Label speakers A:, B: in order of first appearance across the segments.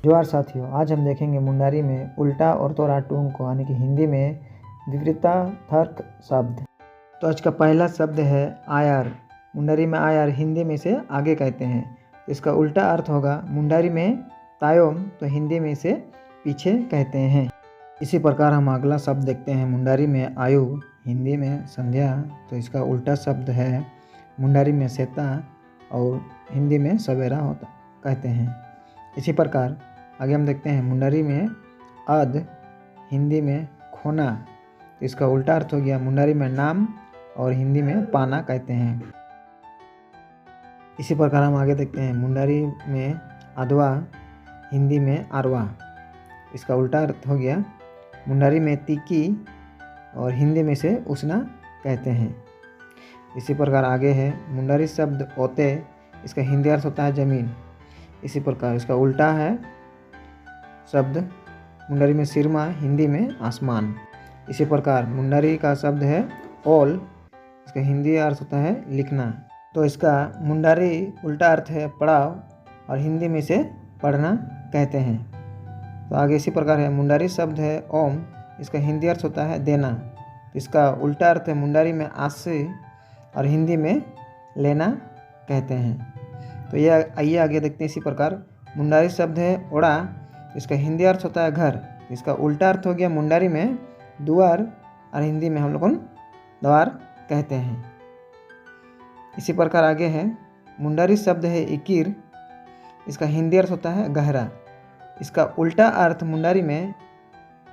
A: जोहार साथियों, आज हम देखेंगे मुंडारी में उल्टा ऑर्थोराटून को यानी कि हिंदी में विपरीतार्थक शब्द। तो आज का पहला शब्द है आयार। मुंडारी में आयार हिंदी में इसे आगे कहते हैं। इसका उल्टा अर्थ होगा मुंडारी में तायोम, तो हिंदी में इसे पीछे कहते हैं। इसी प्रकार हम अगला शब्द देखते हैं। मुंडारी में आयु, हिंदी में संध्या, तो इसका उल्टा शब्द है मुंडारी में सेता और हिंदी में सवेरा होता कहते हैं। इसी प्रकार आगे हम देखते हैं मुंडारी में अध, हिंदी में खोना, तो इसका उल्टा अर्थ हो गया मुंडारी में नाम और हिंदी में पाना कहते हैं। इसी प्रकार हम आगे देखते हैं मुंडारी में अधवा, हिंदी में आरवा, इसका उल्टा अर्थ हो गया मुंडारी में तीकी और हिंदी में से उसना कहते हैं। इसी प्रकार आगे है मुंडारी शब्द ओते, इसका हिंदी अर्थ होता है जमीन। इसी प्रकार इसका उल्टा है शब्द मुंडारी में सिरमा, हिंदी में आसमान। इसी प्रकार मुंडारी का शब्द है ओल, इसका हिंदी अर्थ होता है लिखना। तो इसका मुंडारी उल्टा अर्थ है पढ़ाओ और हिंदी में इसे पढ़ना कहते हैं। तो आगे इसी प्रकार है मुंडारी शब्द है ओम, इसका हिंदी अर्थ होता है देना। इसका उल्टा अर्थ है मुंडारी में आसे और हिंदी में लेना कहते हैं। तो यह आइए आगे देखते हैं। इसी प्रकार मुंडारी शब्द है ओड़ा, इसका हिंदी अर्थ होता है घर। इसका उल्टा अर्थ हो गया मुंडारी में द्वार और हिंदी में हम लोग द्वार कहते हैं। इसी प्रकार आगे है मुंडारी शब्द है इकिर, इसका हिंदी अर्थ होता है गहरा। इसका उल्टा अर्थ मुंडारी में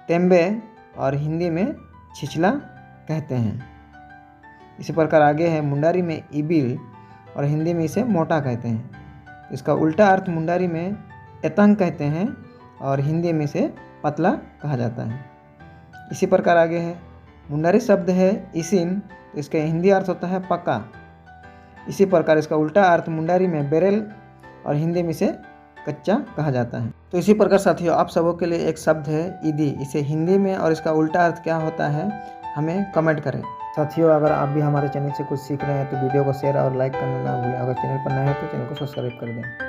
A: तेंबे और हिंदी में छिछला कहते हैं। इसी प्रकार आगे है मुंडारी में इबिल और हिंदी में इसे मोटा कहते हैं। इसका उल्टा अर्थ मुंडारी में एतंग कहते हैं और हिंदी में इसे पतला कहा जाता है। इसी प्रकार आगे है मुंडारी शब्द है इसिन, तो इसका हिंदी अर्थ होता है पक्का। इसी प्रकार इसका उल्टा अर्थ मुंडारी में बेरेल और हिंदी में इसे कच्चा कहा जाता है। तो इसी प्रकार साथियों आप सबों के लिए एक शब्द है ईदी, इसे हिंदी में और इसका उल्टा अर्थ क्या होता है हमें कमेंट करें। साथियों अगर आप भी हमारे चैनल से कुछ सीख रहे हैं तो वीडियो को शेयर और लाइक करना ना भूलें। अगर चैनल पर नए हैं तो चैनल को सब्सक्राइब कर दें।